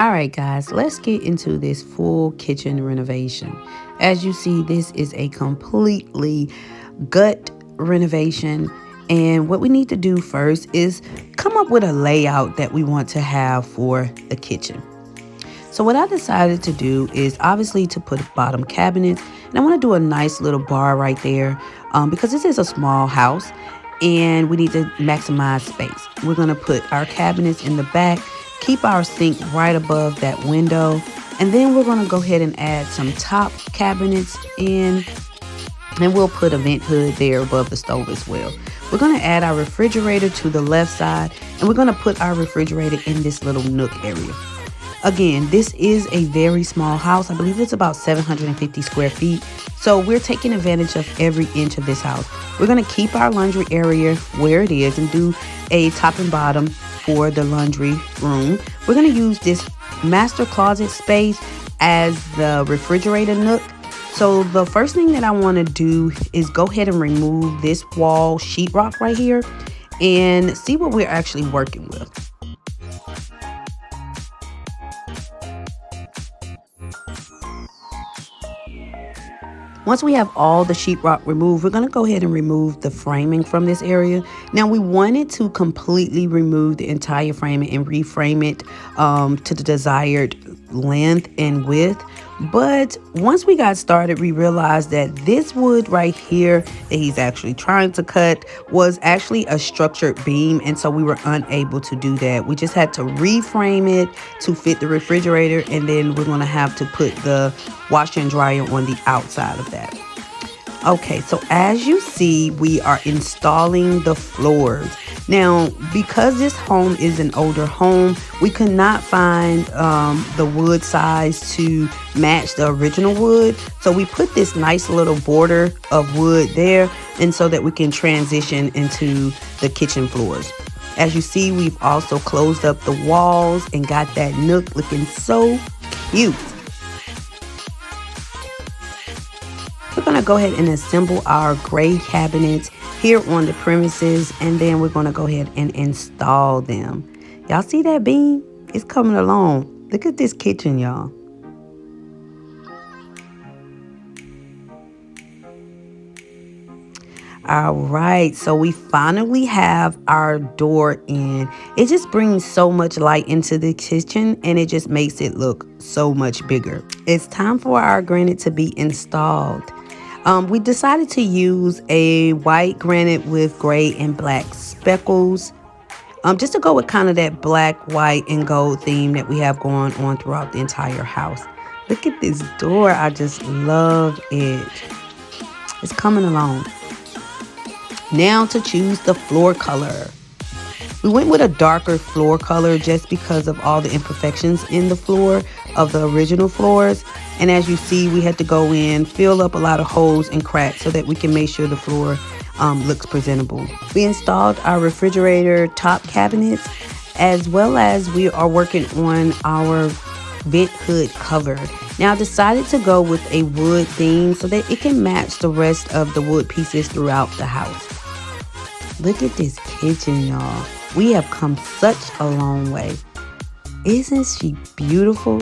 All right, guys, let's get into this full kitchen renovation. As you see, this is a completely gut renovation. And what we need to do first is come up with a layout that we want to have for the kitchen. So what I decided to do is obviously to put bottom cabinets. And I want to do a nice little bar right there because this is a small house and we need to maximize space. We're going to put our cabinets in the back, keep our sink right above that window. And then we're going to go ahead and add some top cabinets in. And we'll put a vent hood there above the stove as well. We're going to add our refrigerator to the left side. And we're going to put our refrigerator in this little nook area. Again, this is a very small house. I believe it's about 750 square feet. So we're taking advantage of every inch of this house. We're going to keep our laundry area where it is and do a top and bottom for the laundry room. We're going to use this master closet space as the refrigerator nook. So the first thing that I want to do is go ahead and remove this wall sheetrock right here and see what we're actually working with. Once we have all the sheetrock removed, we're going to go ahead and remove the framing from this area. Now, we wanted to completely remove the entire framing and reframe it to the desired length and width. But once we got started, we realized that this wood right here that he's actually trying to cut was actually a structured beam. And so we were unable to do that. We just had to reframe it to fit the refrigerator. And then we're going to have to put the washer and dryer on the outside of that. Okay, so as you see, we are installing the floors. Now, because this home is an older home, we could not find the wood size to match the original wood. So we put this nice little border of wood there, and so that we can transition into the kitchen floors. As you see, we've also closed up the walls and got that nook looking so cute. We're going to go ahead and assemble our gray cabinets here on the premises, and then we're going to go ahead and install them. Y'all see that beam? It's coming along. Look at this kitchen, y'all. All right, so we finally have our door in. It just brings so much light into the kitchen and it just makes it look so much bigger. It's time for our granite to be installed. We decided to use a white granite with gray and black speckles, just to go with kind of that black, white, and gold theme that we have going on throughout the entire house. Look at this door. I just love it. It's coming along. Now to choose the floor color. We went with a darker floor color just because of all the imperfections in the floor of the original floors. And as you see, we had to go in, fill up a lot of holes and cracks so that we can make sure the floor looks presentable. We installed our refrigerator top cabinets, as well as we are working on our vent hood cover. Now I decided to go with a wood theme so that it can match the rest of the wood pieces throughout the house. Look at this kitchen, y'all. We have come such a long way. Isn't she beautiful?